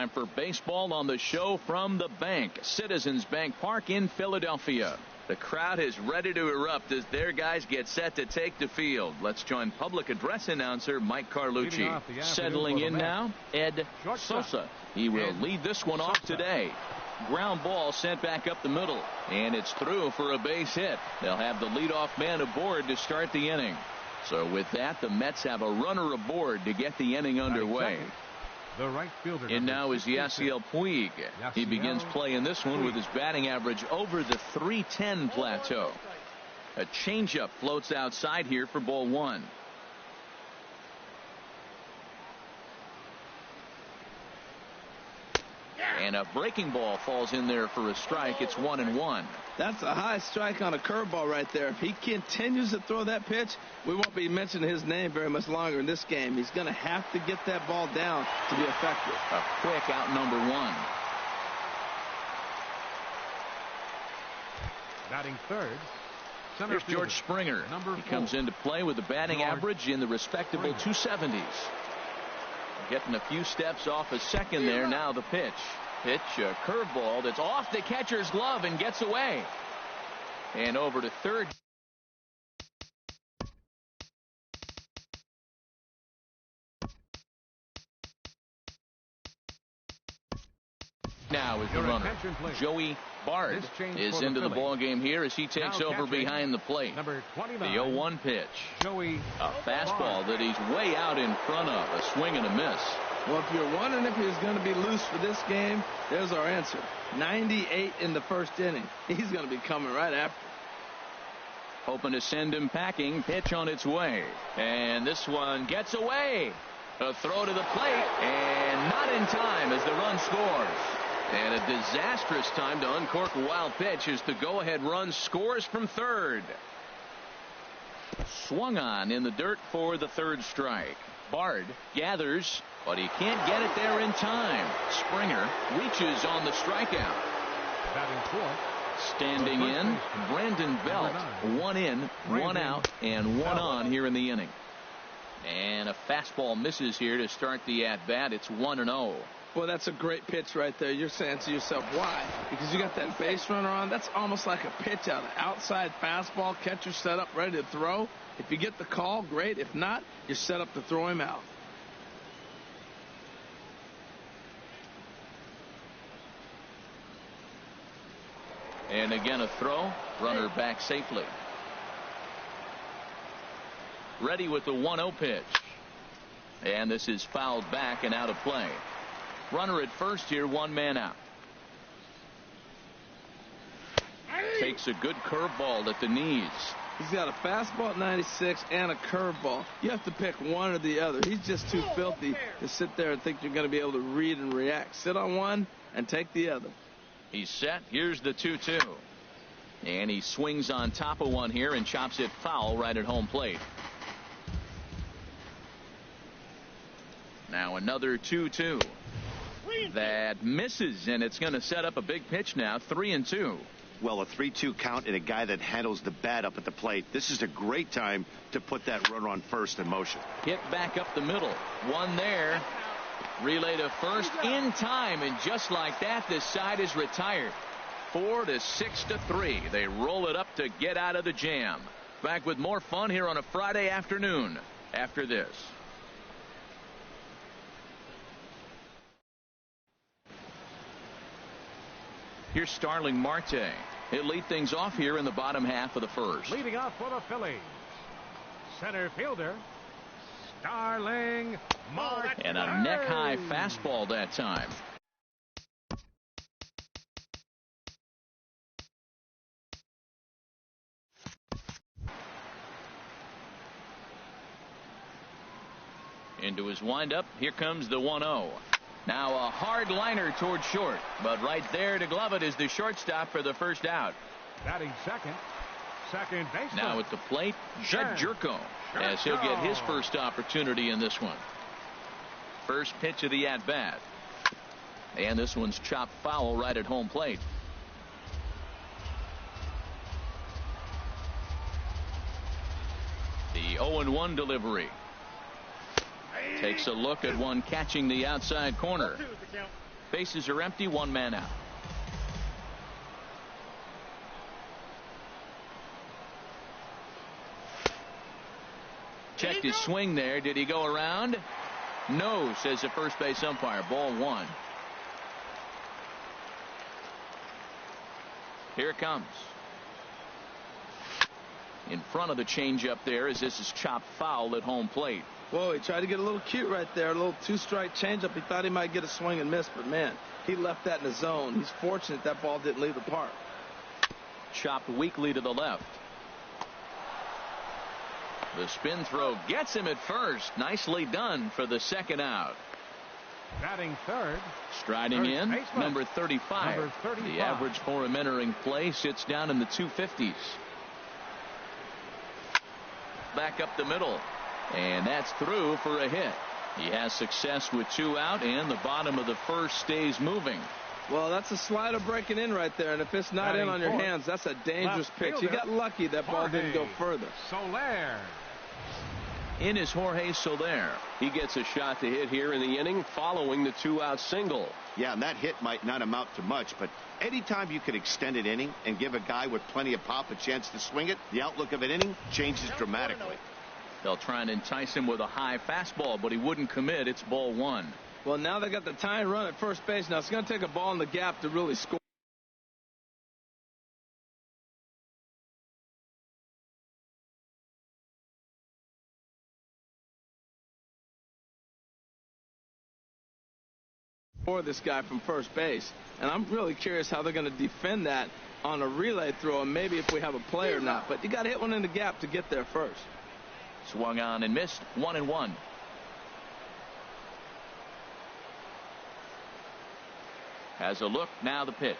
Time for baseball on the show from the bank. Citizens Bank Park in Philadelphia. The crowd is ready to erupt as their guys get set to take the field. Let's join public address announcer Mike Carlucci. Settling in now, Ed Sosa. He will lead this one off today. Ground ball sent back up the middle, and it's through for a base hit. They'll have the leadoff man aboard to start the inning. So with that, the Mets have a runner aboard to get the inning underway. The right fielder. And now is Yasiel Puig. He begins play in this one with his batting average over the .310 plateau. A changeup floats outside here for ball one. And a breaking ball falls in there for a strike. It's 1-1. That's a high strike on a curveball right there. If he continues to throw that pitch, we won't be mentioning his name very much longer in this game. He's going to have to get that ball down to be effective. A quick out number one. Batting third. Here's George Springer. He comes into play with a batting average in the respectable 270s. Getting a few steps off a second there. Now the pitch. A curveball that's off the catcher's glove and gets away. And over to third. Now is the runner. Joey Bard is into the ball game here as he takes over behind the plate. The 0-1 pitch. A fastball that he's way out in front of. A swing and a miss. Well, if you're wondering if he's going to be loose for this game, there's our answer. 98 in the first inning. He's going to be coming right after. Hoping to send him packing. Pitch on its way. And this one gets away. A throw to the plate. And not in time as the run scores. And a disastrous time to uncork a wild pitch as the go-ahead run scores from third. Swung on in the dirt for the third strike. Bard gathers, but he can't get it there in time. Springer reaches on the strikeout. Standing in, Brandon Belt. One in, one out, and one on here in the inning. And a fastball misses here to start the at-bat. It's 1-0. Well, that's a great pitch right there. You're saying to yourself, why? Because you got that base runner on. That's almost like a pitch out. An outside fastball, catcher set up, ready to throw. If you get the call, great. If not, you're set up to throw him out. And again, a throw. Runner back safely. Ready with the 1-0 pitch. And this is fouled back and out of play. Runner at first here, one man out. Takes a good curveball at the knees. He's got a fastball at 96 and a curveball. You have to pick one or the other. He's just too filthy to sit there and think you're going to be able to read and react. Sit on one and take the other. He's set. Here's the 2-2. And he swings on top of one here and chops it foul right at home plate. Now another 2-2. That misses, and it's going to set up a big pitch now. 3-2. Well, a 3-2 count and a guy that handles the bat up at the plate. This is a great time to put that runner on first in motion. Hit back up the middle. One there. Relay to first in time, and just like that, this side is retired. 4-6-3. They roll it up to get out of the jam. Back with more fun here on a Friday afternoon after this. Here's Starling Marte. He'll lead things off here in the bottom half of the first. Leading off for the Phillies, center fielder Starling Marte. And a neck-high fastball that time. Into his windup. Here comes the 1-0. Now a hard liner toward short, but right there to glove it is the shortstop for the first out. Batting second baseman. Now at the plate, Jed Jerko, as he'll get his first opportunity in this one. First pitch of the at-bat. And this one's chopped foul right at home plate. The 0-1 delivery. Takes a look at one catching the outside corner. Bases are empty, one man out. Checked his swing there. Did he go around? No, says the first base umpire. Ball one. Here it comes. In front of the changeup there as this is chopped foul at home plate. Whoa, he tried to get a little cute right there. A little two-strike changeup. He thought he might get a swing and miss, but man, he left that in the zone. He's fortunate that ball didn't leave the park. Chopped weakly to the left. The spin throw gets him at first. Nicely done for the second out. Batting third. Striding in, baseman. number 35. Number 35. The average for him entering play sits down in the 250s. Back up the middle. And that's through for a hit. He has success with 2 out, and the bottom of the first stays moving. Well, that's a slider breaking in right there, and if it's not in on your hands, that's a dangerous pitch. He got lucky that ball didn't go further. Soler. In is Jorge Soler. He gets a shot to hit here in the inning following the 2-out single. Yeah, and that hit might not amount to much, but anytime you can extend an inning and give a guy with plenty of pop a chance to swing it, the outlook of an inning changes dramatically. They'll try and entice him with a high fastball, but he wouldn't commit. It's ball one. Well, now they got the tying run at first base. Now it's going to take a ball in the gap to really score. For this guy from first base, and I'm really curious how they're going to defend that on a relay throw, and maybe if we have a play or not. But you got to hit one in the gap to get there first. Swung on and missed. 1-1. Has a look. Now the pitch.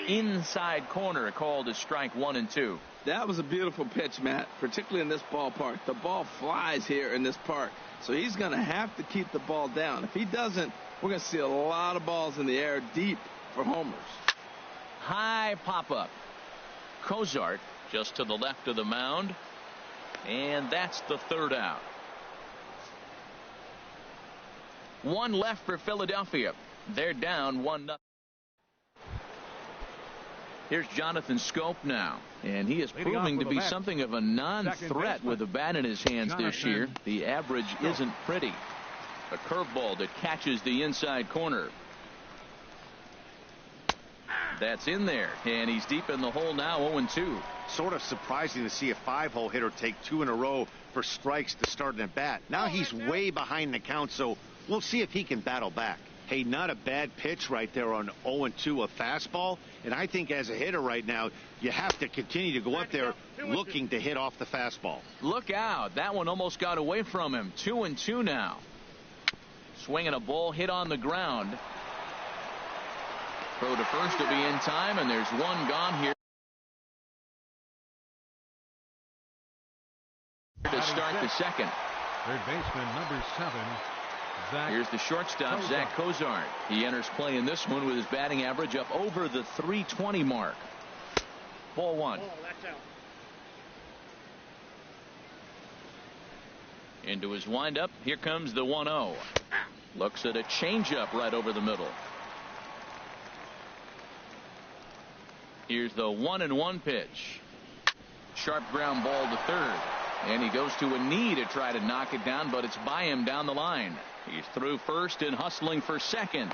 Inside corner, called as strike 1 and 2. That was a beautiful pitch, Matt, particularly in this ballpark. The ball flies here in this park, so he's going to have to keep the ball down. If he doesn't, we're going to see a lot of balls in the air deep for homers. High pop-up. Cozart just to the left of the mound. And that's the third out. 1 left for Philadelphia. They're down 1-0. Here's Jonathan Scope now, and he is proving to be something of a non-threat with a bat in his hands this year. The average isn't pretty. A curveball that catches the inside corner. That's in there, and he's deep in the hole now, 0-2. Sort of surprising to see a 5-hole hitter take 2 in a row for strikes to start an at-bat. Now he's way behind the count, so we'll see if he can battle back. Hey, not a bad pitch right there on 0-2, a fastball. And I think as a hitter right now, you have to continue to go up there looking to hit off the fastball. Look out. That one almost got away from him. 2-2 now. Swinging a ball hit on the ground. Throw to first will be in time, and there's one gone here to start the second. Third baseman, number 7. Here's the shortstop, Zach Cozart. He enters play in this one with his batting average up over the 320 mark. Ball one. Into his windup. Here comes the 1-0. Looks at a changeup right over the middle. Here's the 1-1 pitch. Sharp ground ball to third. And he goes to a knee to try to knock it down, but it's by him down the line. He's through first and hustling for second.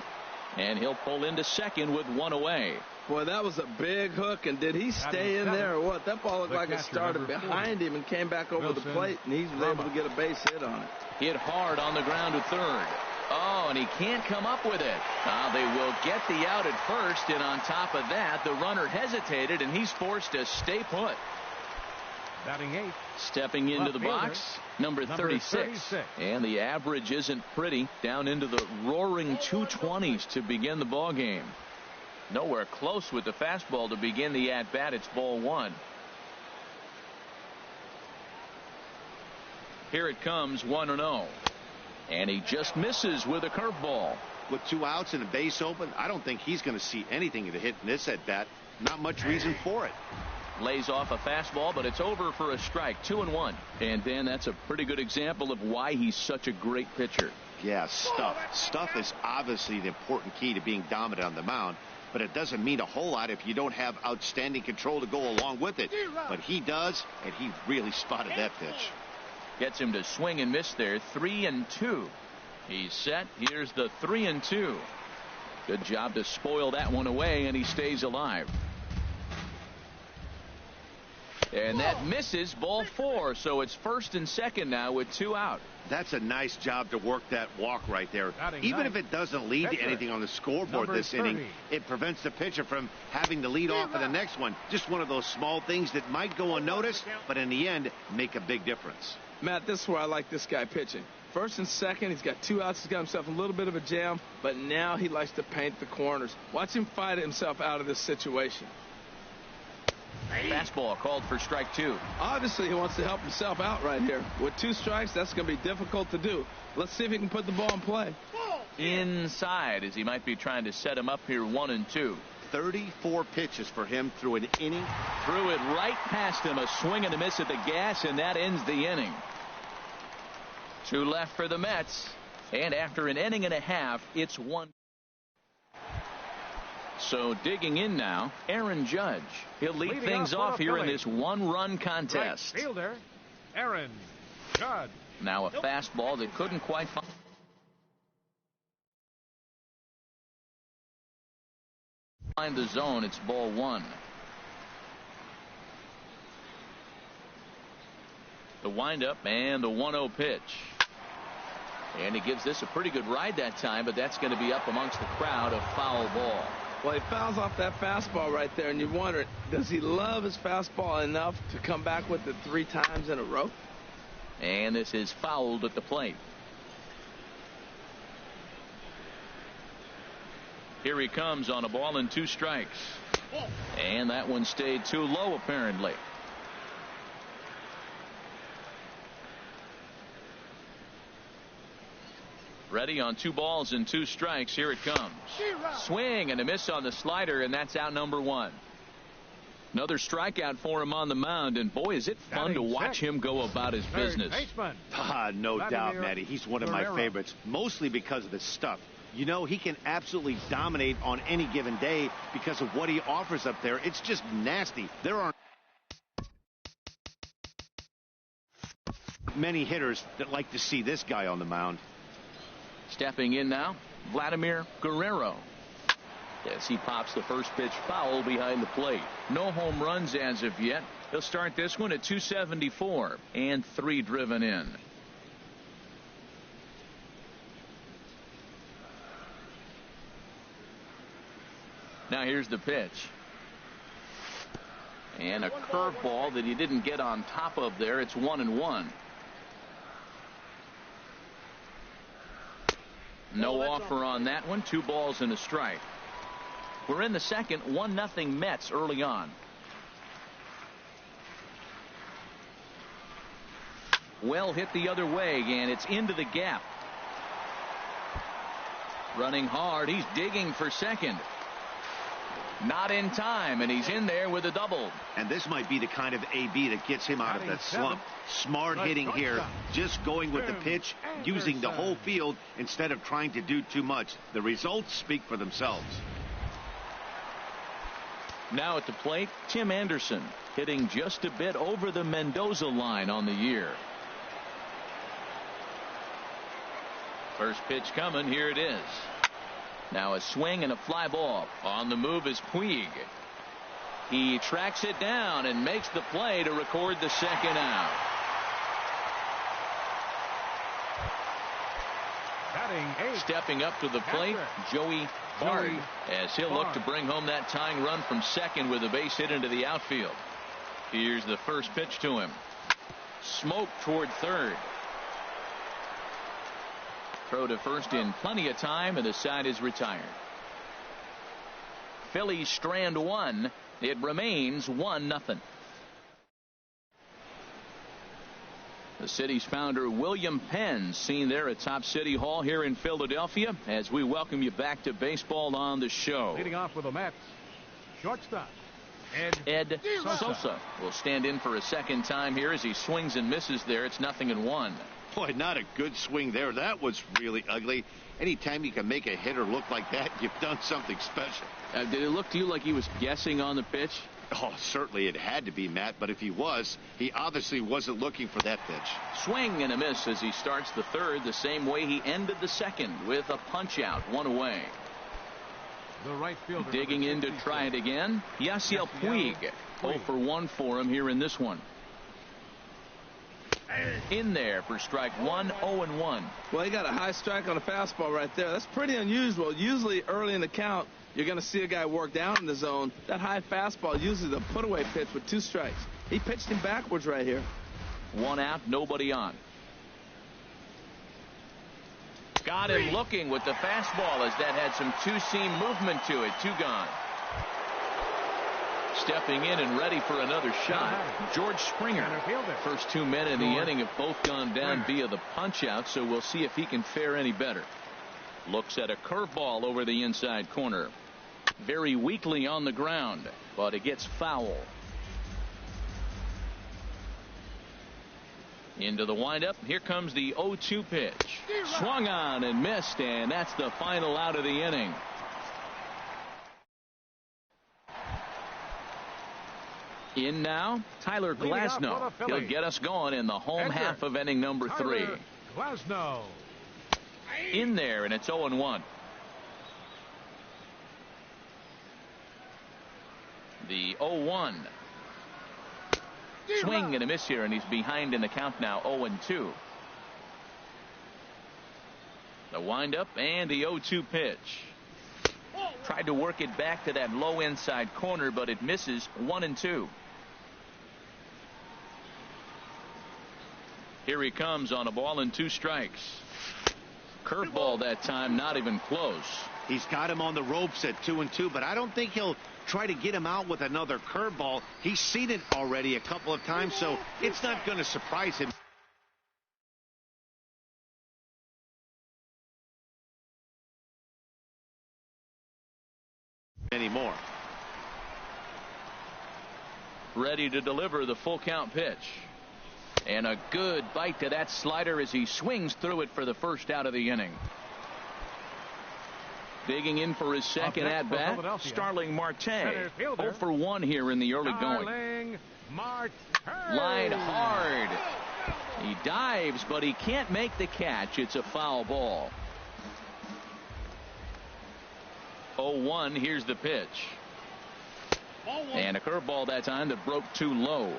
And he'll pull into second with 1 away. Boy, that was a big hook, and did he stay in there or what? That ball looked like it started behind him and came back over the plate, and he was able to get a base hit on it. Hit hard on the ground to third. Oh, and he can't come up with it. They will get the out at first, and on top of that, the runner hesitated, and he's forced to stay put. Batting 8. Stepping into the box, number 36. And the average isn't pretty, down into the roaring 220s to begin the ball game. Nowhere close with the fastball to begin the at-bat. It's ball one. Here it comes, 1-0. And he just misses with a curveball. With 2 outs and a base open, I don't think he's going to see anything to hit in this at-bat. Not much reason for it. Lays off a fastball, but it's over for a strike. 2-1. And Dan, that's a pretty good example of why he's such a great pitcher. Yeah, stuff. Stuff is obviously the important key to being dominant on the mound, but it doesn't mean a whole lot if you don't have outstanding control to go along with it. But he does, and he really spotted that pitch. Gets him to swing and miss there. 3-2. He's set. Here's the 3-2. Good job to spoil that one away, and he stays alive. And that misses, ball 4. So it's first and second now with 2 out. That's a nice job to work that walk right there. Even if it doesn't lead to anything on the scoreboard this inning, it prevents the pitcher from having to lead off in the next one. Just one of those small things that might go unnoticed, but in the end, make a big difference. Matt, this is where I like this guy pitching. First and second, he's got 2 outs. He's got himself a little bit of a jam, but now he likes to paint the corners. Watch him fight himself out of this situation. Fastball called for strike 2. Obviously, he wants to help himself out right here. With 2 strikes, that's going to be difficult to do. Let's see if he can put the ball in play. Inside, as he might be trying to set him up here 1-2. 34 pitches for him through an inning. Threw it right past him. A swing and a miss at the gas, and that ends the inning. 2 left for the Mets. And after an inning and a half, it's 1. So digging in now, Aaron Judge. He'll lead things off here in this 1-run contest. Right fielder, Aaron Judge. Now a fastball that couldn't quite find the zone. It's ball 1. The windup and the 1-0 pitch. And he gives this a pretty good ride that time, but that's going to be up amongst the crowd. A foul ball. Well, he fouls off that fastball right there, and you wonder, does he love his fastball enough to come back with it 3 times in a row? And this is fouled at the plate. Here he comes on a ball and 2 strikes. And that one stayed too low, apparently. Ready on 2 balls and 2 strikes. Here it comes. Swing and a miss on the slider, and that's out number 1. Another strikeout for him on the mound, and boy, is it fun to watch him go about his business. No doubt, Matty. He's one of my favorites, mostly because of his stuff. You know, he can absolutely dominate on any given day because of what he offers up there. It's just nasty. There aren't many hitters that like to see this guy on the mound. Stepping in now, Vladimir Guerrero. As he pops the first pitch foul behind the plate. No home runs as of yet. He'll start this one at 274 and 3 driven in. Now here's the pitch. And a curveball that he didn't get on top of there. It's 1-1. No offer on that one. 2 balls and a strike. We're in the second. 1-0 Mets early on. Well hit the other way, and it's into the gap. Running hard. He's digging for second. Not in time, and he's in there with a double. And this might be the kind of AB that gets him out of that slump. Smart hitting here, just going with the pitch, using the whole field instead of trying to do too much. The results speak for themselves. Now at the plate, Tim Anderson, hitting just a bit over the Mendoza line on the year. First pitch coming. Here it is. Now a swing and a fly ball. On the move is Puig. He tracks it down and makes the play to record the second out. Stepping up to the plate, Joey Bard, as he'll look to bring home that tying run from second with a base hit into the outfield. Here's the first pitch to him. Smoke toward third. Throw to first in plenty of time, and the side is retired. Phillies strand 1. It remains 1-0. The city's founder, William Penn, seen there at Top City Hall here in Philadelphia, as we welcome you back to baseball on the show. Leading off with the Mets, shortstop Ed Sosa will stand in for a second time here as he swings and misses there. It's 0-1. Boy, not a good swing there. That was really ugly. Anytime you can make a hitter look like that, you've done something special. Did it look to you like he was guessing on the pitch? Oh, certainly it had to be, Matt, but if he was, he obviously wasn't looking for that pitch. Swing and a miss as he starts the third the same way he ended the second, with a punch out, one away. The right fielder. Digging in to try it again, Yasiel Puig. 0 for 1 for him here in this one. In there for strike one, 0-1. Well, he got a high strike on a fastball right there. That's pretty unusual. Usually early in the count, you're going to see a guy work down in the zone. That high fastball, usually the put-away pitch with 2 strikes. He pitched him backwards right here. 1 out, nobody on. Got him looking with the fastball as that had some two-seam movement to it. 2 gone. Stepping in and ready for another shot, George Springer. First 2 men in the inning have both gone down via the punch-out, so we'll see if he can fare any better. Looks at a curveball over the inside corner. Very weakly on the ground, but it gets foul. Into the windup. Here comes the 0-2 pitch. Swung on and missed, and that's the final out of the inning. In now, Tyler Glasnow. He'll get us going in the home half of inning number 3. Glasnow. In there, and it's 0-1. The 0-1. Swing and a miss here, and he's behind in the count now, 0-2. The windup and the 0-2 pitch. Tried to work it back to that low inside corner, but it misses. 1-2. Here he comes on a ball and 2 strikes. Curveball that time, not even close. He's got him on the ropes at 2-2, but I don't think he'll try to get him out with another curveball. He's seen it already a couple of times, so it's not going to surprise him anymore. Ready to deliver the full count pitch. And a good bite to that slider as he swings through it for the first out of the inning. Digging in for his second at bat, Starling Marte. 0 for 1 here in the early going. Line hard. He dives, but he can't make the catch. It's a foul ball. 0-1. Here's the pitch. And a curveball that time that broke too low.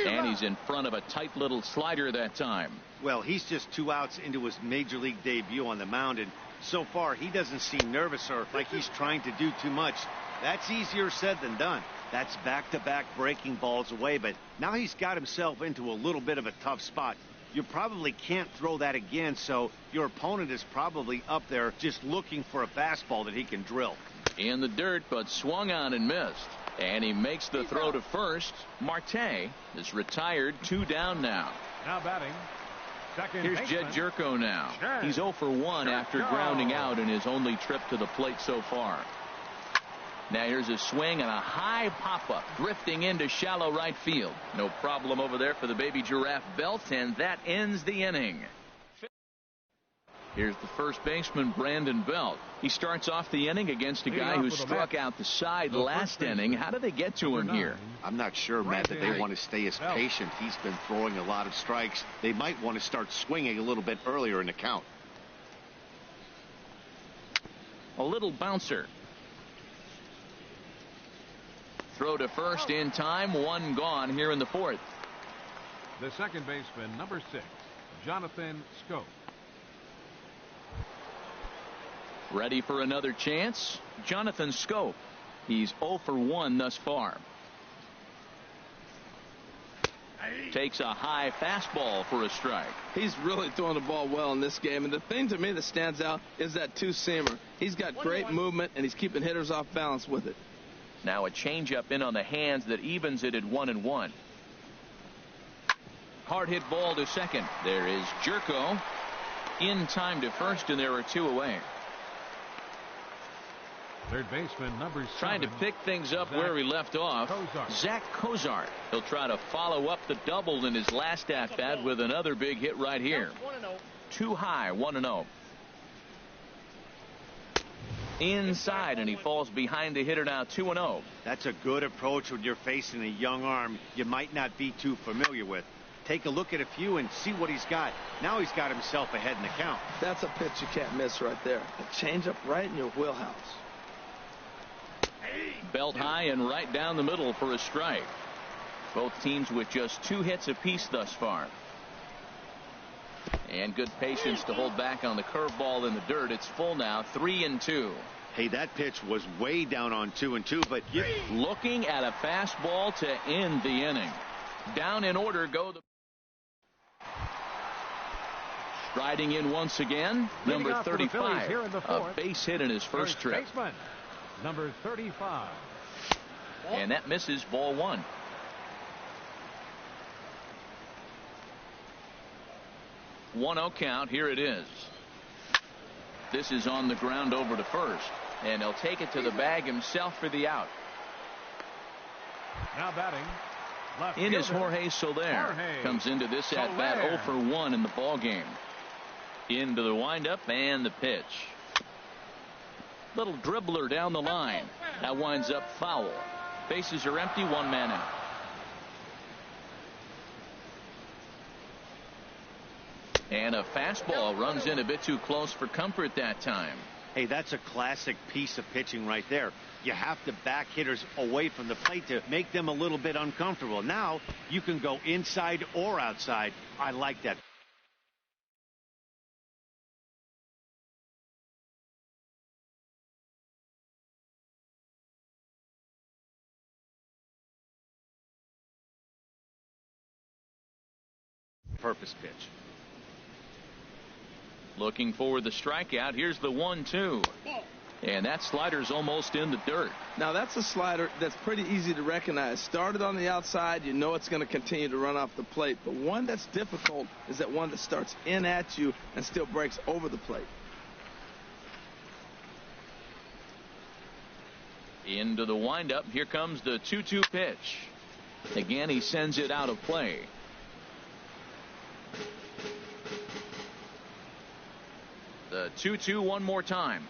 And he's in front of a tight little slider that time. Well, he's just 2 outs into his major league debut on the mound, and so far he doesn't seem nervous or like he's trying to do too much. That's easier said than done. That's back-to-back breaking balls away, but now he's got himself into a little bit of a tough spot. You probably can't throw that again, so your opponent is probably up there just looking for a fastball that he can drill. In the dirt, but swung on and missed. And he makes the throw to first. Marte is retired, 2 down now. Now batting. Here's Jed Jerko now. He's 0 for 1 after grounding out in his only trip to the plate so far. Now here's a swing and a high pop-up drifting into shallow right field. No problem over there for the baby giraffe belt, and that ends the inning. Here's the first baseman, Brandon Belt. He starts off the inning against a guy who struck out the side last inning. How did they get to him here? I'm not sure, Matt, that they want to stay as patient. He's been throwing a lot of strikes. They might want to start swinging a little bit earlier in the count. A little bouncer. Throw to first in time. 1 gone here in the 4th. The second baseman, number 6, Jonathan Schoop. Ready for another chance? Jonathan Schoop. He's 0 for 1 thus far. Takes a high fastball for a strike. He's really throwing the ball well in this game, and the thing to me that stands out is that 2-seamer. He's got great movement, and he's keeping hitters off balance with it. Now a changeup in on the hands that evens it at 1-1. Hard hit ball to second. There is Jerko in time to first, and there are 2 away. Third baseman, number 7. Trying to pick things up where he left off. Zach Cozart. He'll try to follow up the double in his last at bat with another big hit right here. Too high, 1-0. Inside, and he falls behind the hitter now, 2-0. That's a good approach when you're facing a young arm you might not be too familiar with. Take a look at a few and see what he's got. Now he's got himself ahead in the count. That's a pitch you can't miss right there. A changeup right in your wheelhouse. Belt high and right down the middle for a strike. Both teams with just 2 hits apiece thus far. And good patience to hold back on the curveball in the dirt. It's full now, 3-2. Hey, that pitch was way down on 2-2, but looking at a fastball to end the inning. Down in order go the striding in once again, number 35, a base hit in his first trip. Baseman, number 35. And that misses, ball 1. One-0 count. Here it is. This is on the ground over to first, and he'll take it to the bag himself for the out. Now batting. In is Jorge Soler. Comes into this at bat 0 for 1 in the ball game. Into the windup and the pitch. Little dribbler down the line. That winds up foul. Bases are empty, 1 man out. And a fastball runs in a bit too close for comfort that time. Hey, that's a classic piece of pitching right there. You have to back hitters away from the plate to make them a little bit uncomfortable. Now you can go inside or outside. I like that. Purpose pitch. Looking for the strikeout. Here's the 1-2. And that slider's almost in the dirt. Now that's a slider that's pretty easy to recognize. Started on the outside, you know it's going to continue to run off the plate. But one that's difficult is that one that starts in at you and still breaks over the plate. Into the windup. Here comes the 2-2 pitch. Again, he sends it out of play. The 2-2 one more time.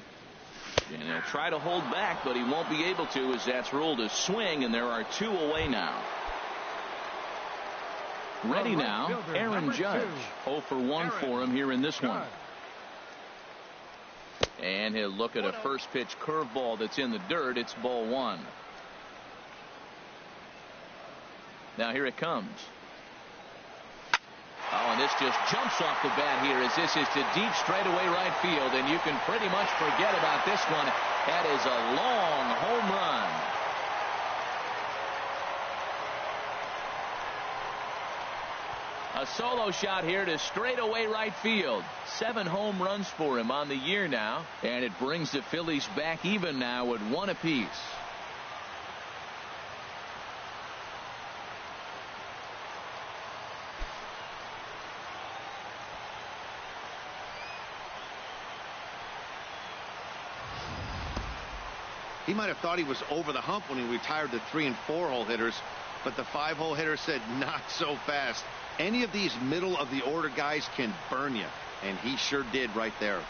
And he'll try to hold back, but he won't be able to, as that's ruled a swing, and there are 2 away now. Ready now, Aaron Judge. 0 for 1 for him here in this one. And he'll look at a first pitch curveball that's in the dirt. It's ball 1. Now here it comes. Oh, and this just jumps off the bat here as this is to deep straightaway right field, and you can pretty much forget about this one. That is a long home run. A solo shot here to straightaway right field. 7 home runs for him on the year now, and it brings the Phillies back even now at 1 apiece. He might have thought he was over the hump when he retired the 3- and 4-hole hitters, but the 5-hole hitter said not so fast. Any of these middle of the order guys can burn you, and he sure did right there.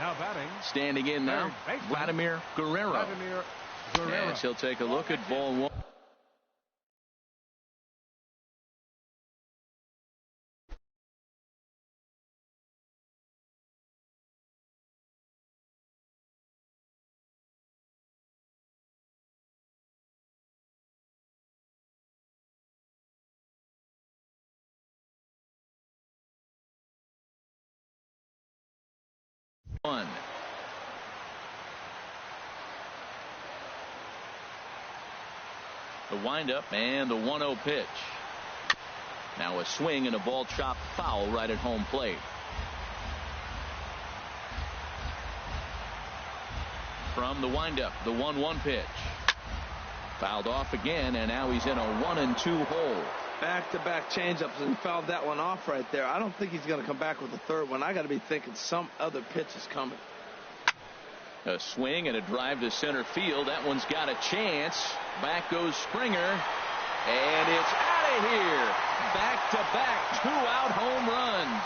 Now batting. Standing in now, Vladimir Guerrero. As he'll take a look at ball 1. The windup and the 1-0 pitch. Now a swing and a ball chopped foul right at home plate. From the windup, the 1-1 pitch. Fouled off again, and now he's in a 1-2 hole. Back-to-back changeups and fouled that one off right there. I don't think he's going to come back with a third one. I got to be thinking some other pitch is coming. A swing and a drive to center field. That one's got a chance. Back goes Springer. And it's out of here. Back-to-back two-out home runs.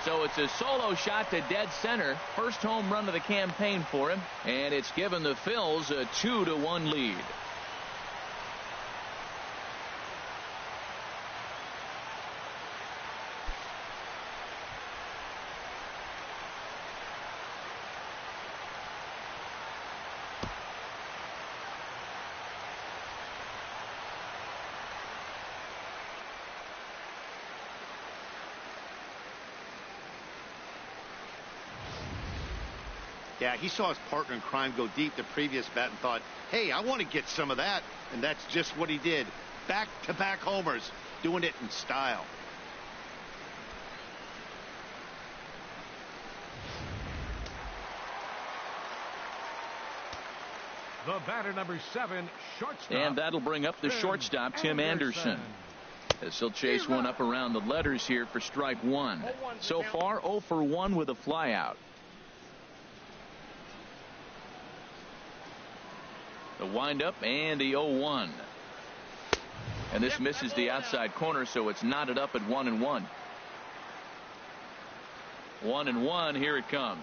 So it's a solo shot to dead center. First home run of the campaign for him. And it's given the Phils a 2-1 lead. Yeah, he saw his partner in crime go deep the previous bat and thought, hey, I want to get some of that. And that's just what he did. Back-to-back homers, doing it in style. The batter, number 7, shortstop. And that'll bring up the shortstop, Tim Anderson. As he'll chase one up around the letters here for strike one. So far, 0 for 1 with a flyout. The windup and the 0-1. And this misses the outside corner, so it's knotted up at 1-1. 1-1. Here it comes.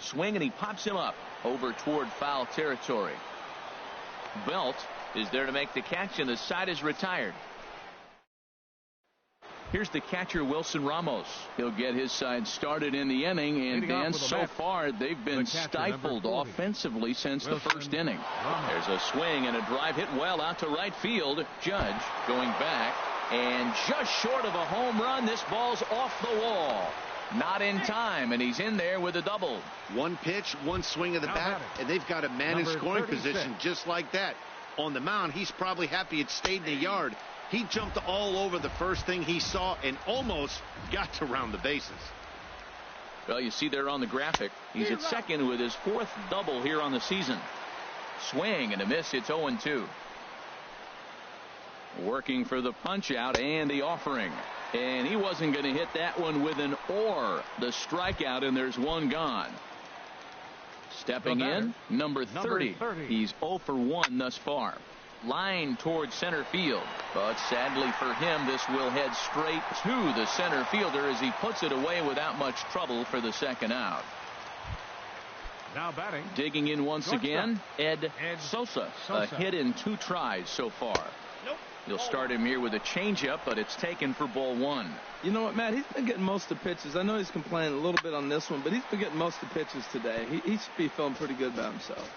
Swing, and he pops him up over toward foul territory. Belt is there to make the catch, and the side is retired. Here's the catcher, Wilson Ramos. He'll get his side started in the inning, and Dan, so far they've been stifled offensively since the first inning. There's a swing and a drive hit well out to right field. Judge going back, and just short of a home run. This ball's off the wall. Not in time, and he's in there with a double. One pitch, one swing of the bat, and they've got a man in scoring position just like that. On the mound, he's probably happy it stayed in the yard. He jumped all over the first thing he saw and almost got to round the bases. Well, you see there on the graphic, he's at second with his 4th double here on the season. Swing and a miss. It's 0-2. Working for the punch out and the offering. And he wasn't going to hit that one with an or. The strikeout, and there's one gone. Stepping in, number 30. He's 0 for 1 thus far. Line towards center field, but sadly for him, this will head straight to the center fielder as he puts it away without much trouble for the second out. Now batting. Digging in once again, Ed Sosa. A hit in 2 tries so far. You'll start him here with a changeup, but it's taken for ball 1. You know what, Matt? He's been getting most of the pitches. I know he's complaining a little bit on this one, but he's been getting most of the pitches today. He should be feeling pretty good about himself.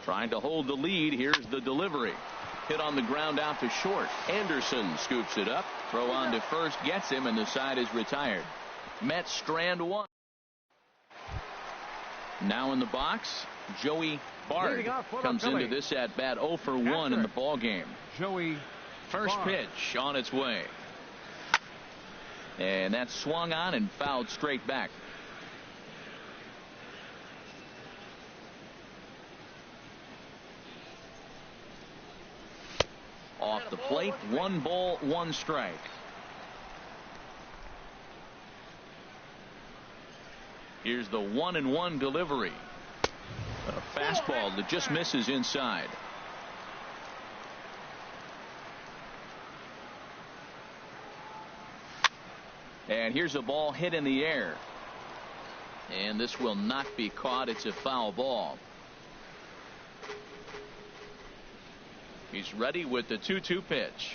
Trying to hold the lead. Here's the delivery. Hit on the ground out to short. Anderson scoops it up. Throw on to first gets him, and the side is retired. Mets strand one. Now in the box, Joey Bard comes into this at bat 0 for 1 in the ball game. Joey First Bard. pitch on its way. And that swung on and fouled straight back. Off the plate, 1 ball, 1 strike. Here's the 1-1 delivery. A fastball that just misses inside. And here's a ball hit in the air. And this will not be caught. It's a foul ball. He's ready with the 2-2 pitch.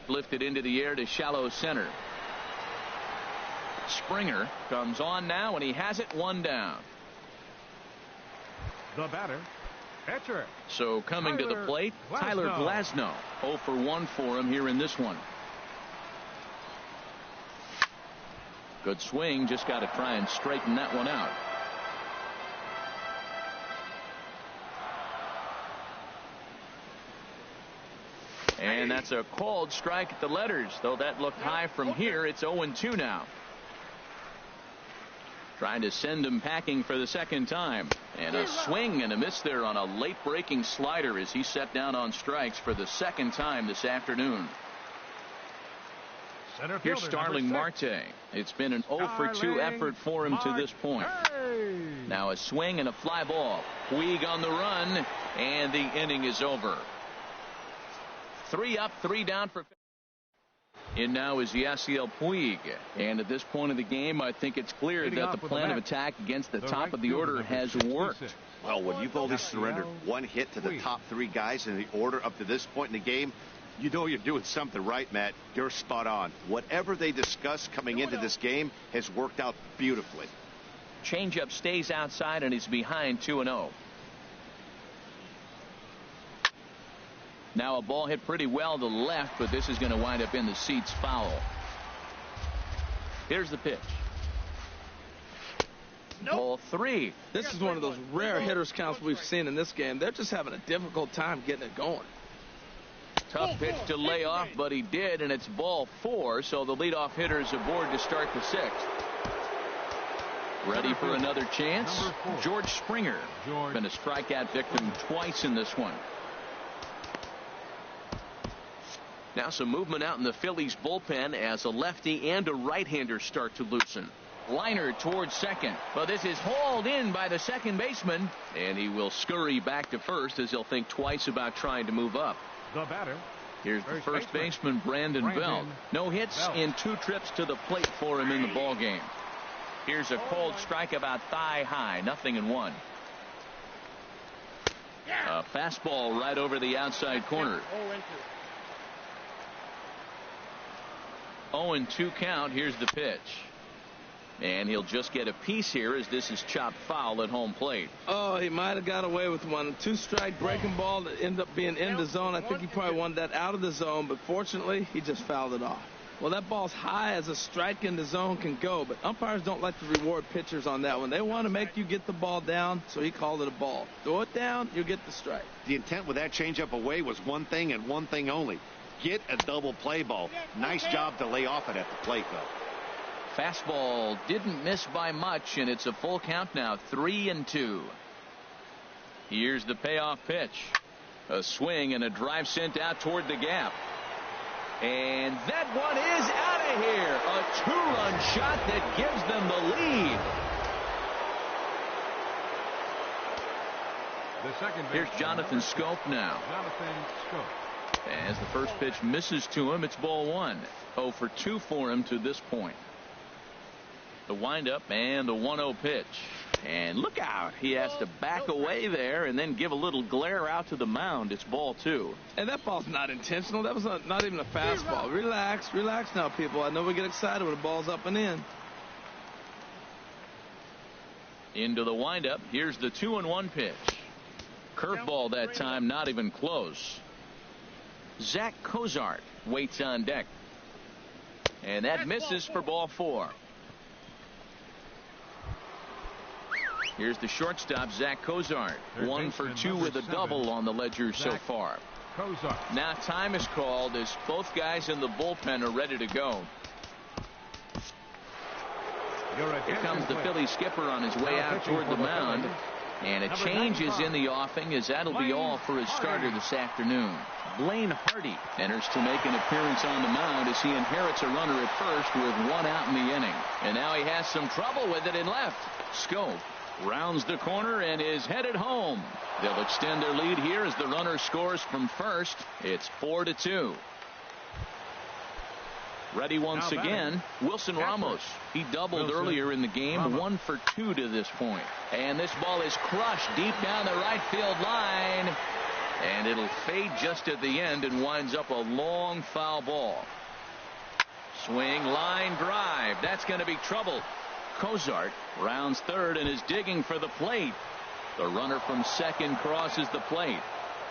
Lifted into the air to shallow center. Springer comes on now, and he has it 1 down. The batter, pitcher. So coming to the plate, Tyler Glasnow. 0 for 1 for him here in this one. Good swing, just got to try and straighten that one out. And that's a called strike at the letters, though that looked high from here. It's 0-2 now. Trying to send him packing for the second time. And a swing and a miss there on a late breaking slider as he set down on strikes for the second time this afternoon. Here's Starling Marte. It's been an 0 for 2 effort for him to this point. Now a swing and a fly ball. Puig on the run, and the inning is over. 3 up, 3 down for. In now is Yasiel Puig, and at this point of the game, I think it's clear that the plan of attack against the top of the order has worked. Well, when you've only surrendered 1 hit to the top 3 guys in the order up to this point in the game, you know you're doing something right, Matt. You're spot on. Whatever they discussed coming into this game has worked out beautifully. Changeup stays outside, and he's behind 2-0. Now a ball hit pretty well to the left, but this is going to wind up in the seats foul. Here's the pitch. Ball 3. This is one of those rare hitters counts we've seen in this game. They're just having a difficult time getting it going. Tough pitch to lay off, but he did, and it's ball 4, so the leadoff hitter is aboard to start the 6th. Ready for another chance? George Springer. Been a strikeout victim twice in this one. Now some movement out in the Phillies bullpen as a lefty and a right-hander start to loosen. Liner towards second, but this is hauled in by the second baseman, and he will scurry back to first as he'll think twice about trying to move up. The batter. Here's the first baseman, Brandon Belt. No hits in 2 trips to the plate for him in the ball game. Here's a cold strike about thigh high, 0-1. A fastball right over the outside corner. 0-2 count. Here's the pitch. And he'll just get a piece here as this is chopped foul at home plate. Oh, he might have got away with one. 2-strike breaking ball that ended up being in the zone. I think he probably wanted that out of the zone, but fortunately, he just fouled it off. Well, that ball's high as a strike in the zone can go, but umpires don't like to reward pitchers on that one. They want to make you get the ball down, so he called it a ball. Throw it down, you'll get the strike. The intent with that changeup away was one thing and one thing only. Get a double play ball. Nice job to lay off it at the plate, though. Fastball didn't miss by much, and it's a full count now, 3-2. Here's the payoff pitch. A swing and a drive sent out toward the gap. And that one is out of here. A 2-run shot that gives them the lead. The second Here's Jonathan Scope now. Jonathan Scope. As the first pitch misses to him, it's ball 1. 0 for 2 for him to this point. The windup and the 1-0 pitch. And look out. He has to back away there and then give a little glare out to the mound. It's ball 2. And that ball's not intentional. That was not even a fastball. Relax now, people. I know we get excited when the ball's up and in. Into the windup. Here's the 2-1 pitch. Curveball that time, not even close. Zach Cozart waits on deck. And that misses for ball 4. Here's the shortstop, Zach Cozart. 1 for 2 with a double on the ledger so far. Now time is called as both guys in the bullpen are ready to go. Here comes the Phillies skipper on his way out toward the mound. And a change is in the offing, as that'll be all for his starter this afternoon. Blaine Hardy enters to make an appearance on the mound as he inherits a runner at first with 1 out in the inning. And now he has some trouble with it in left. Schoop rounds the corner and is headed home. They'll extend their lead here as the runner scores from first. It's 4-2. Ready once again, Wilson Ramos. He doubled earlier in the game, 1 for 2 to this point. And this ball is crushed deep down the right field line. And it'll fade just at the end and winds up a long foul ball. Swing, line drive. That's going to be trouble. Cozart rounds third and is digging for the plate. The runner from second crosses the plate.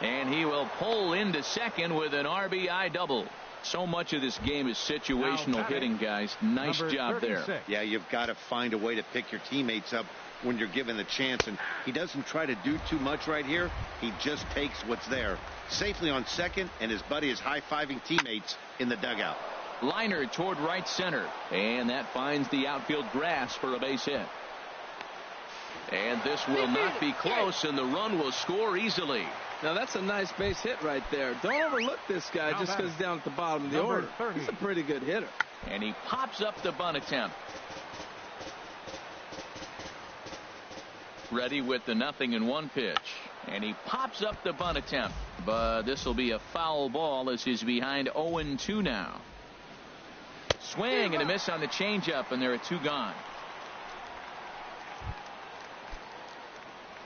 And he will pull into second with an RBI double. So much of this game is situational hitting, guys. Nice job there. Yeah, you've got to find a way to pick your teammates up when you're given the chance. And he doesn't try to do too much right here. He just takes what's there. Safely on second, and his buddy is high-fiving teammates in the dugout. Liner toward right center. And that finds the outfield grass for a base hit. And this will not be close, and the run will score easily. Now that's a nice base hit right there. Don't overlook this guy just because he's down at the bottom of the order. He's a pretty good hitter. And he pops up the bunt attempt. Ready with the 0-1 pitch. And he pops up the bunt attempt. But this will be a foul ball as he's behind 0-2 now. Swing and a miss on the changeup, and there are 2 gone.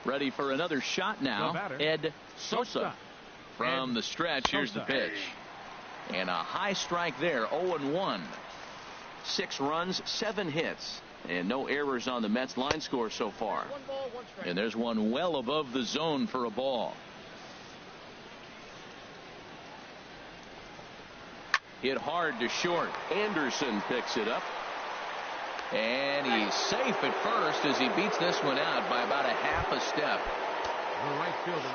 Ready for another shot now, Ed Sosa. From the stretch, here's the pitch. And a high strike there, 0-1. 6 runs, 7 hits, and no errors on the Mets line score so far. And there's one well above the zone for a ball. Hit hard to short. Anderson picks it up. And he's safe at first as he beats this one out by about a half a step.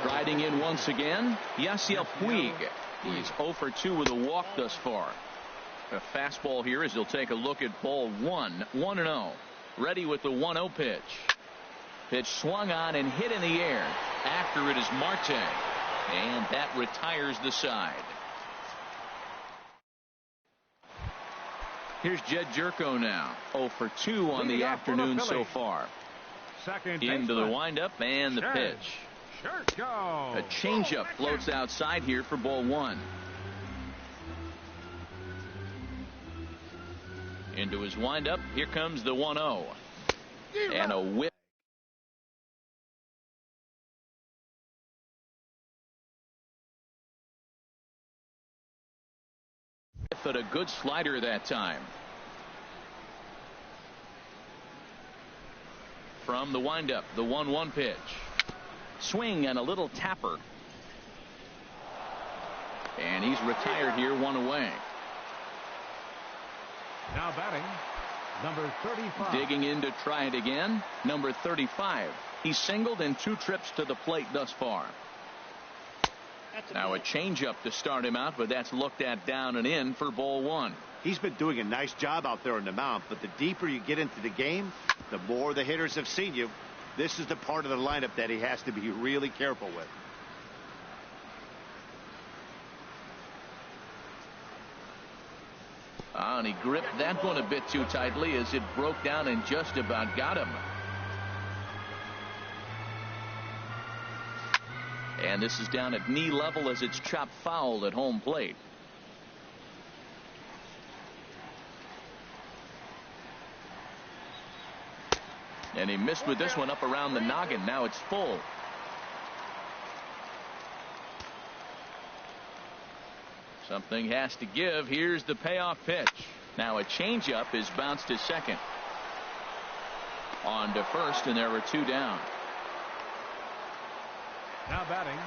Striding in once again, Yasiel Puig. He's 0 for 2 with a walk thus far. A fastball here as he'll take a look at ball 1. 1-0. Ready with the 1-0 pitch. Pitch swung on and hit in the air. After it is Marte. And that retires the side. Here's Jed Jerko now. 0 for 2 on the afternoon so far. Into the windup and the pitch. A changeup floats outside here for ball 1. Into his windup. Here comes the 1-0. And a whip. But a good slider that time. From the windup, the 1-1 pitch. Swing and a little tapper. And he's retired here, 1 away. Now batting, number 35. Digging in to try it again, number 35. He's singled in 2 trips to the plate thus far. Now a changeup to start him out, but that's looked at down and in for ball 1. He's been doing a nice job out there on the mound, but the deeper you get into the game, the more the hitters have seen you. This is the part of the lineup that he has to be really careful with. And he gripped that one a bit too tightly as it broke down and just about got him. And this is down at knee level as it's chopped foul at home plate. And he missed with this one up around the noggin. Now it's full. Something has to give. Here's the payoff pitch. Now a changeup is bounced to second. On to first, and there were 2 down. Now batting,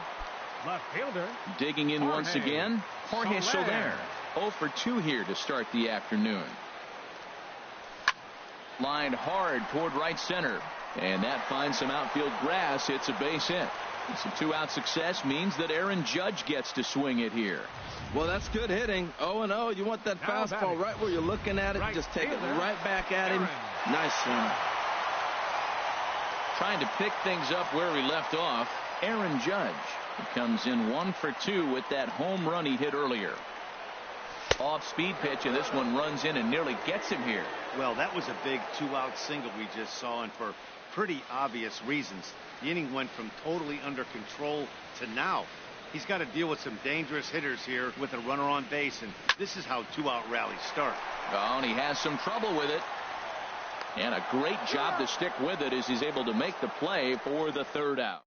left fielder. Digging in once again, Jorge Soler. 0 for 2 here to start the afternoon. Lined hard toward right center. And that finds some outfield grass. It's a base hit. Some 2-out success means that Aaron Judge gets to swing it here. Well, that's good hitting. 0-0. You want that fastball right where you're looking at it. Right just take it fielder, right back at him. Nice swing. Trying to pick things up where he left off. Aaron Judge. He comes in 1 for 2 with that home run he hit earlier. Off-speed pitch, and this one runs in and nearly gets him here. Well, that was a big 2-out single we just saw, and for pretty obvious reasons. The inning went from totally under control to now. He's got to deal with some dangerous hitters here with a runner on base, and this is how 2-out rallies start. Oh, and he has some trouble with it. And a great job to stick with it as he's able to make the play for the 3rd out.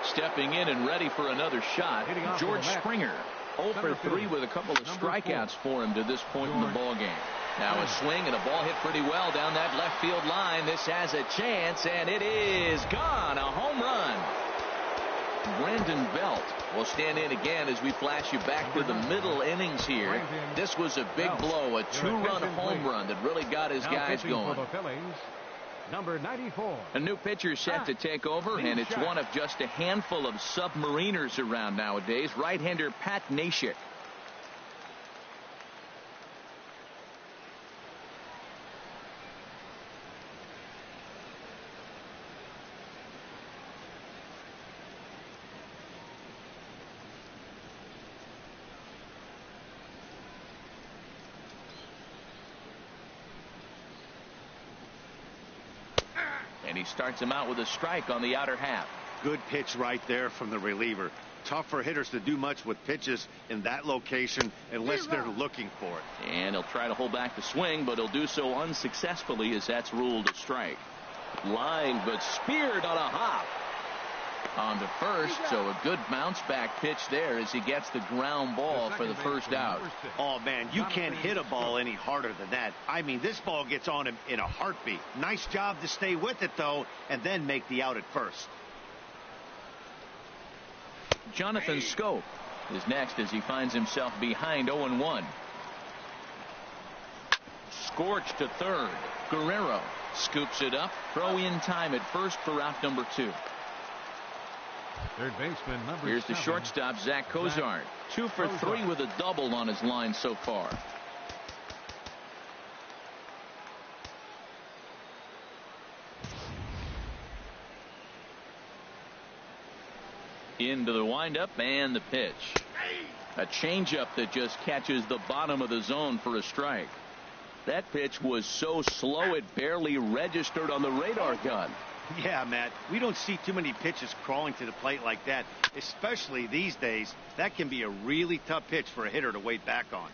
Stepping in and ready for another shot, George Springer. 0 for 3 with a couple of strikeouts for him to this point in the ballgame. Now a swing and a ball hit pretty well down that left field line. This has a chance, and it is gone. A home run. Brandon Belt will stand in again as we flash you back to the middle innings here. This was a big blow, a 2-run home run that really got his guys going. For the Phillies, number 94. A new pitcher set to take over, and it's one of just a handful of submariners around nowadays. Right-hander Pat Neshek. And he starts him out with a strike on the outer half. Good pitch right there from the reliever. Tough for hitters to do much with pitches in that location unless they're looking for it. And he'll try to hold back the swing, but he'll do so unsuccessfully as that's ruled a strike. Line, but speared on a hop. On to first, so a good bounce back pitch there as he gets the ground ball for the 1st out. Oh, man, you can't hit a ball any harder than that. I mean, this ball gets on him in a heartbeat. Nice job to stay with it, though, and then make the out at first. Jonathan Scope is next as he finds himself behind 0-1. Scorched to third. Guerrero scoops it up. Throw in time at first for out number 2. Third baseman number Here's the 7. shortstop, Zach Cozart. 2 for 3 with a double on his line so far. Into the windup and the pitch. A changeup that just catches the bottom of the zone for a strike. That pitch was so slow it barely registered on the radar gun. Yeah, Matt, we don't see too many pitches crawling to the plate like that, especially these days. That can be a really tough pitch for a hitter to wait back on.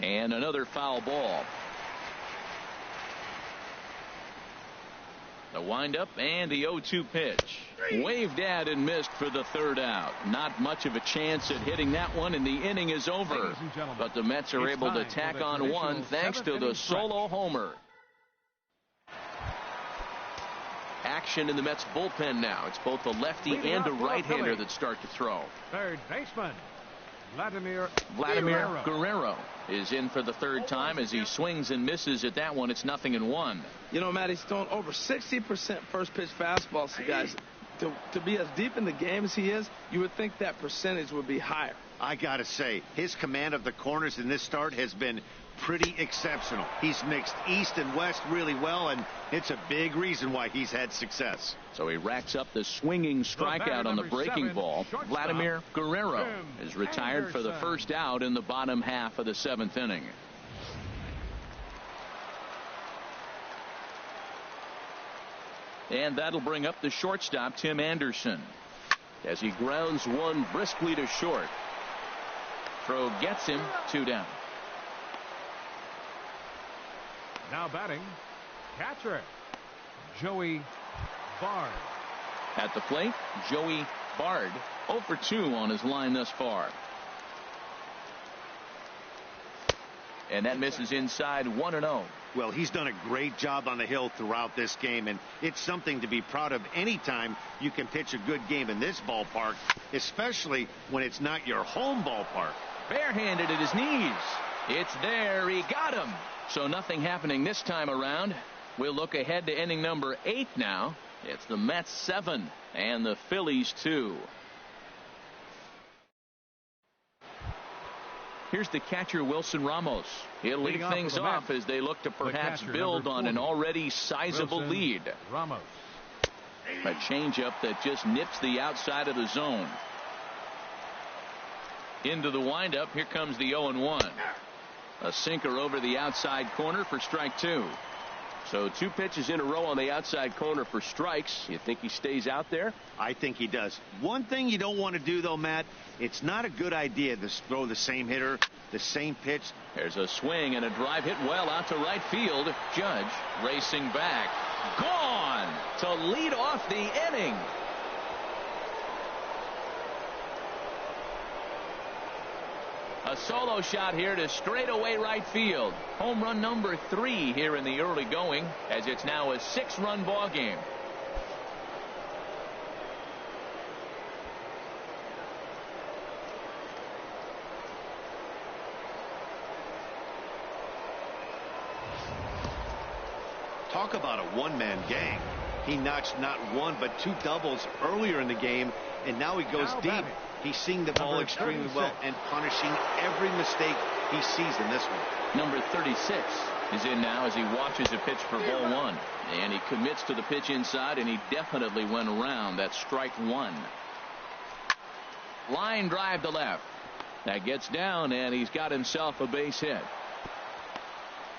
And another foul ball. The windup and the 0-2 pitch. Waved at and missed for the 3rd out. Not much of a chance at hitting that one, and the inning is over. But the Mets are able to tack on one thanks to the solo homer. Action in the Mets bullpen now. It's both a lefty and a right-hander that start to throw. Third baseman Vladimir Guerrero is in for the 3rd time as he swings and misses at that one. It's 0-1. You know, Matt, he's thrown over 60% first pitch fastballs. So guys, to be as deep in the game as he is, you would think that percentage would be higher. I gotta say, his command of the corners in this start has been pretty exceptional. He's mixed east and west really well, and it's a big reason why he's had success. So he racks up the swinging strikeout on the breaking ball. Vladimir Guerrero is retired for the 1st out in the bottom half of the 7th inning. And that'll bring up the shortstop, Tim Anderson, as he grounds one briskly to short. Throw gets him, 2 down. Now batting, catcher Joey Bard. At the plate, Joey Bard, 0 for 2 on his line thus far. And that misses inside, 1-0. Well, he's done a great job on the hill throughout this game, and it's something to be proud of anytime you can pitch a good game in this ballpark, especially when it's not your home ballpark. Barehanded at his knees. It's there. He got him. So nothing happening this time around. We'll look ahead to inning number 8 now. It's the Mets 7 and the Phillies 2. Here's the catcher, Wilson Ramos. He'll lead things off as they look to perhaps build on an already sizable lead. Ramos. A changeup that just nips the outside of the zone. Into the windup. Here comes the 0-1. A sinker over the outside corner for strike 2. So 2 pitches in a row on the outside corner for strikes. You think he stays out there? I think he does. One thing you don't want to do, though, Matt, it's not a good idea to throw the same hitter, the same pitch. There's a swing and a drive hit well out to right field. Judge racing back. Gone to lead off the inning. A solo shot here to straightaway right field. Home run number 3 here in the early going, as it's now a 6-run ball game. Talk about a one-man gang. He notched not 1 but 2 doubles earlier in the game, and now he goes deep. He's seeing the ball extremely well and punishing every mistake he sees in this one. Number 36 is in now as he watches a pitch for ball 1. And he commits to the pitch inside, and he definitely went around. That's strike 1. Line drive to left. That gets down, and he's got himself a base hit.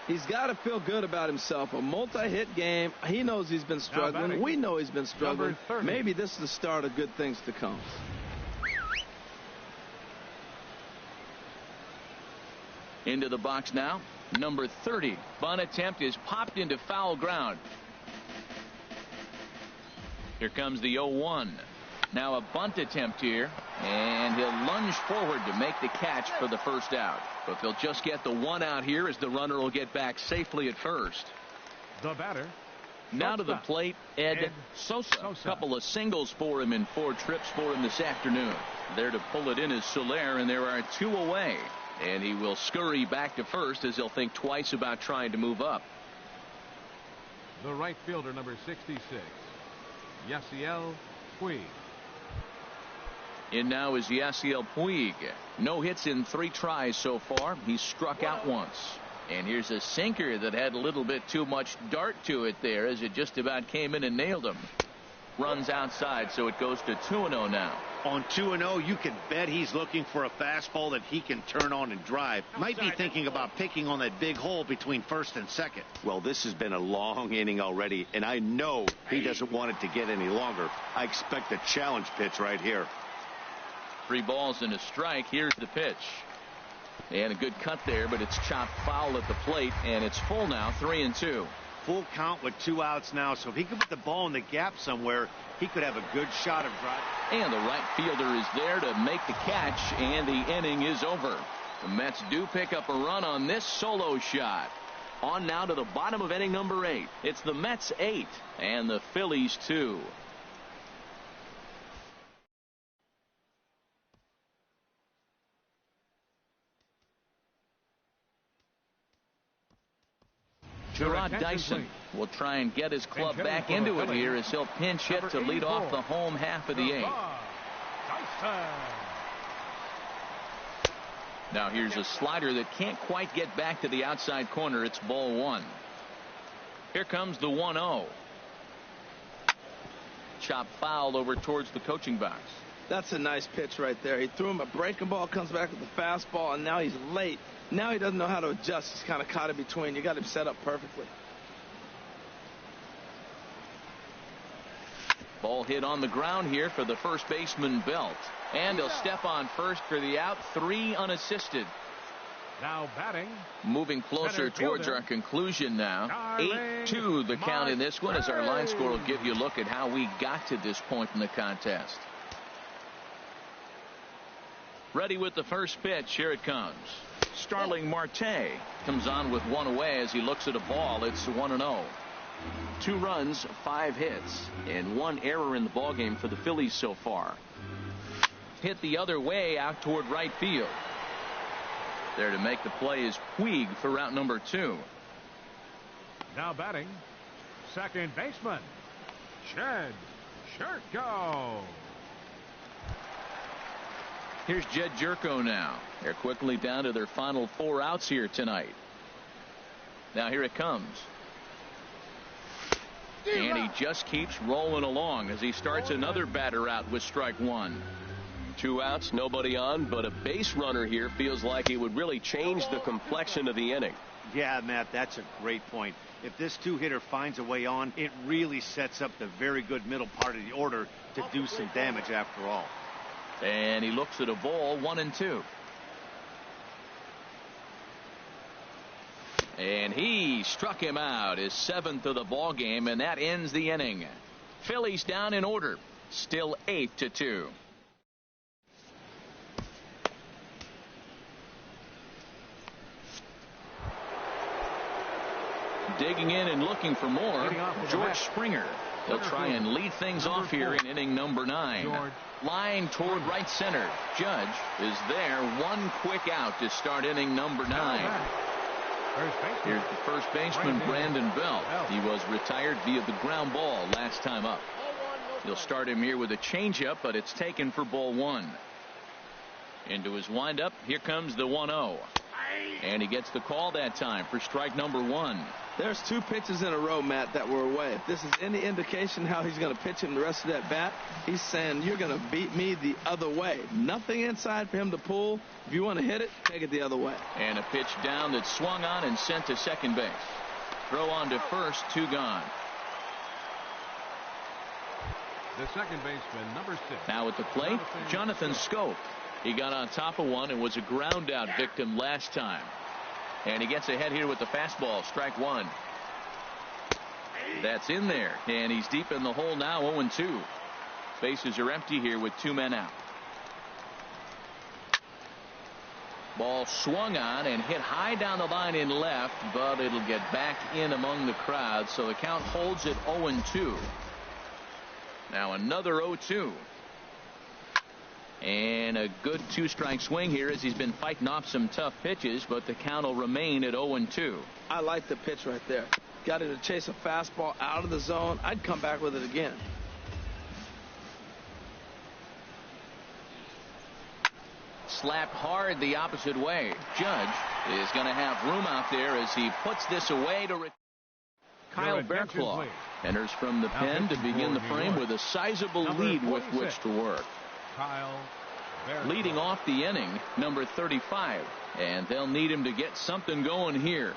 He's got to feel good about himself. A multi-hit game. He knows he's been struggling. We know he's been struggling. Maybe this is the start of good things to come. Into the box now. Number 30. Bunt attempt is popped into foul ground. Here comes the 0-1. Now a bunt attempt here, and he'll lunge forward to make the catch for the first out. But they'll just get the 1 out here as the runner will get back safely at first. The batter. Now to the plate, Ed Sosa. Couple of singles for him in 4 trips for him this afternoon. There to pull it in is Soler, and there are 2 away. And he will scurry back to first as he'll think twice about trying to move up. The right fielder, number 66, Yasiel Puig. In now is Yasiel Puig. No hits in 3 tries so far. He's struck out once. And here's a sinker that had a little bit too much dart to it there as it just about came in and nailed him. Runs outside, so it goes to 2-0 now. On 2-0, you can bet he's looking for a fastball that he can turn on and drive. Might be thinking about picking on that big hole between first and second. Well, this has been a long inning already, and I know he doesn't want it to get any longer. I expect a challenge pitch right here. 3 balls and a strike. Here's the pitch. And a good cut there, but it's chopped foul at the plate, and it's full now, 3-2. Full count with 2 outs now, so if he could put the ball in the gap somewhere, he could have a good shot of drive. And the right fielder is there to make the catch, and the inning is over. The Mets do pick up a run on this solo shot. On now to the bottom of inning number 8. It's the Mets 8 and the Phillies 2. Gerard Dyson will try and get his club back into it here as he'll pinch hit to lead off the home half of the 8th. Now here's a slider that can't quite get back to the outside corner. It's ball 1. Here comes the 1-0. Chop foul over towards the coaching box. That's a nice pitch right there. He threw him a breaking ball, comes back with the fastball, and now he's late. Now he doesn't know how to adjust. He's kind of caught in between. You got him set up perfectly. Ball hit on the ground here for the first baseman, Belt. And he'll step on first for the out. 3 unassisted. Now batting. Moving closer towards our conclusion now. 8-2 the count in this one, as our line score will give you a look at how we got to this point in the contest. Ready with the first pitch. Here it comes. Starling Marte comes on with 1 away as he looks at a ball. It's 1-0. 2 runs, 5 hits, and 1 error in the ballgame for the Phillies so far. Hit the other way out toward right field. There to make the play is Puig for route number 2. Now batting, second baseman, Jed Sherko. Here's Jed Jerko now. They're quickly down to their final 4 outs here tonight. Now here it comes. And he just keeps rolling along as he starts another batter out with strike 1. 2 outs, nobody on, but a base runner here feels like it would really change the complexion of the inning. Yeah, Matt, that's a great point. If this 2-hitter finds a way on, it really sets up the very good middle part of the order to do some damage after all. And he looks at a ball, 1-2. And he struck him out, his 7th of the ball game, and that ends the inning. Phillies down in order, still 8-2. Digging in and looking for more, George Springer. He'll try and lead things off here in inning number 9. Line toward right center. Judge is there. One quick out to start inning number 9. Here's the first baseman, Brandon Belt. He was retired via the ground ball last time up. He'll start him here with a changeup, but it's taken for ball 1. Into his windup. Here comes the 1-0. And he gets the call that time for strike number 1. There's 2 pitches in a row, Matt, that were away. If this is any indication how he's going to pitch him the rest of that bat, he's saying you're going to beat me the other way. Nothing inside for him to pull. If you want to hit it, take it the other way. And a pitch down that swung on and sent to second base. Throw on to first, 2 gone. The second baseman, number 6. Now at the plate, Jonathan Scope. He got on top of one and was a ground out victim last time. And he gets ahead here with the fastball. Strike 1. That's in there. And he's deep in the hole now, 0-2. Bases are empty here with 2 men out. Ball swung on and hit high down the line in left, but it'll get back in among the crowd. So the count holds at 0-2. Now another 0-2. And a good 2-strike swing here as he's been fighting off some tough pitches, but the count will remain at 0-2. I like the pitch right there. Got him to chase a fastball out of the zone. I'd come back with it again. Slapped hard the opposite way. Judge is going to have room out there as he puts this away to Kyle Bearclaw enters from the pen to begin the frame with a sizable lead with which to work. Leading off the inning, number 35, and they'll need him to get something going here.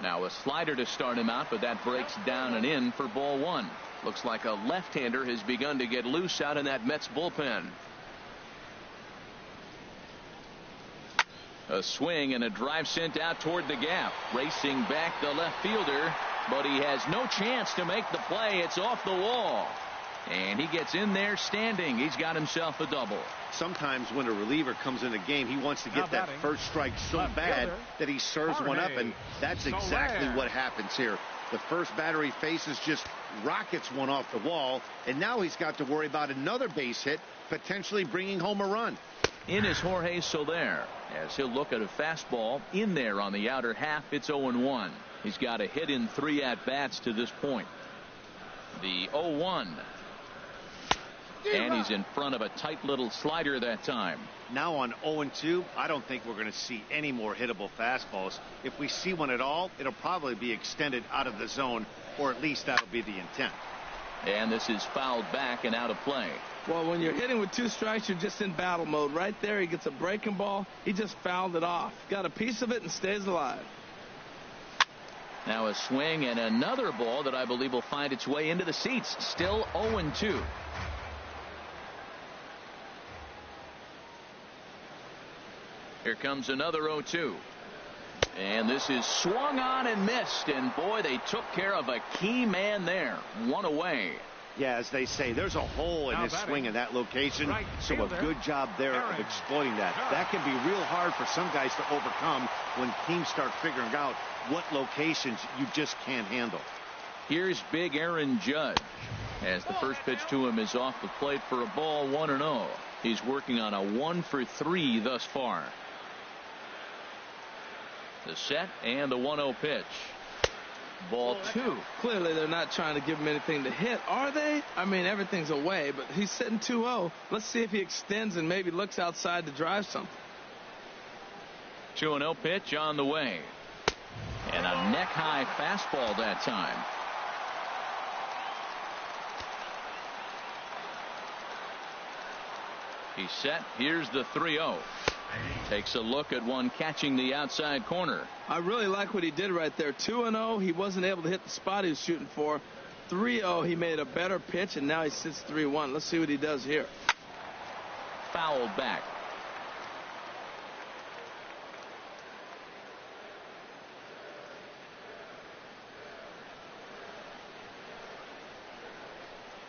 Now a slider to start him out, but that breaks down and in for ball 1. Looks like a left-hander has begun to get loose out in that Mets bullpen. A swing and a drive sent out toward the gap. Racing back the left fielder, but he has no chance to make the play. It's off the wall. And he gets in there standing. He's got himself a double. Sometimes when a reliever comes in the game, he wants to get that first strike so bad that he serves one up, and that's exactly what happens here. The first batter he faces just rockets one off the wall, and now he's got to worry about another base hit, potentially bringing home a run. In is Jorge Soler as he'll look at a fastball in there on the outer half. It's 0-1. He's got a hit in 3 at-bats to this point. The 0-1. And he's in front of a tight little slider that time. Now on 0-2, I don't think we're going to see any more hittable fastballs. If we see one at all, it'll probably be extended out of the zone, or at least that'll be the intent. And this is fouled back and out of play. Well, when you're hitting with 2 strikes, you're just in battle mode. Right there, he gets a breaking ball. He just fouled it off. Got a piece of it and stays alive. Now a swing and another ball that I believe will find its way into the seats. Still 0-2. Here comes another 0-2. And this is swung on and missed. And boy, they took care of a key man there. One away. Yeah, as they say, there's a hole in his swing in that location. So a good job there of exploiting that. That can be real hard for some guys to overcome when teams start figuring out what locations you just can't handle. Here's big Aaron Judge as the first pitch to him is off the plate for a ball, 1-0. He's working on a 1 for 3 thus far. The set and the 1-0 pitch. Ball 2. Clearly, they're not trying to give him anything to hit, are they? I mean, everything's away, but he's sitting 2-0. Let's see if he extends and maybe looks outside to drive something. 2-0 pitch on the way. And a neck-high fastball that time. He's set. Here's the 3-0. Takes a look at one catching the outside corner. I really like what he did right there. 2-0. He wasn't able to hit the spot he was shooting for. 3-0. He made a better pitch, and now he sits 3-1. Let's see what he does here. Fouled back.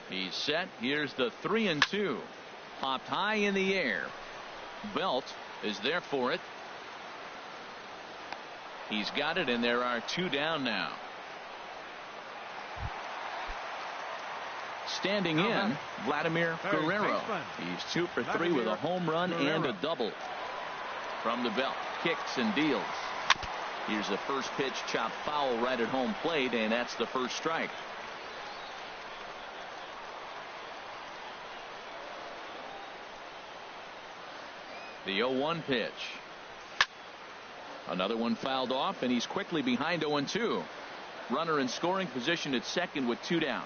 He's set. Here's the 3-2. Popped high in the air. Belt is there for it. He's got it, and there are 2 down now. Standing in, Vladimir Guerrero. He's 2 for 3 with a home run and a double. From the belt, kicks and deals. Here's the first pitch, chopped foul right at home plate, and that's the first strike. The 0-1 pitch. Another one fouled off, and he's quickly behind 0-2. Runner in scoring position at second with 2 down.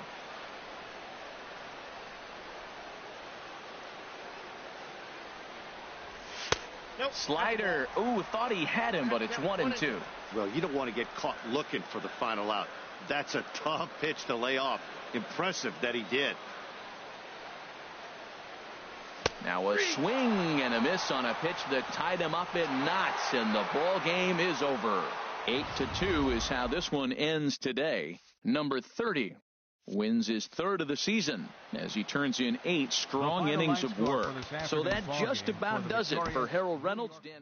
Nope. Slider. Ooh, thought he had him, but it's 1-2. Well, you don't want to get caught looking for the final out. That's a tough pitch to lay off. Impressive that he did. Now a swing and a miss on a pitch that tied him up in knots, and the ball game is over. 8-2 is how this one ends today. Number 30 wins his 3rd of the season as he turns in 8 strong innings of work. So that just about does it for Harold Reynolds. Dan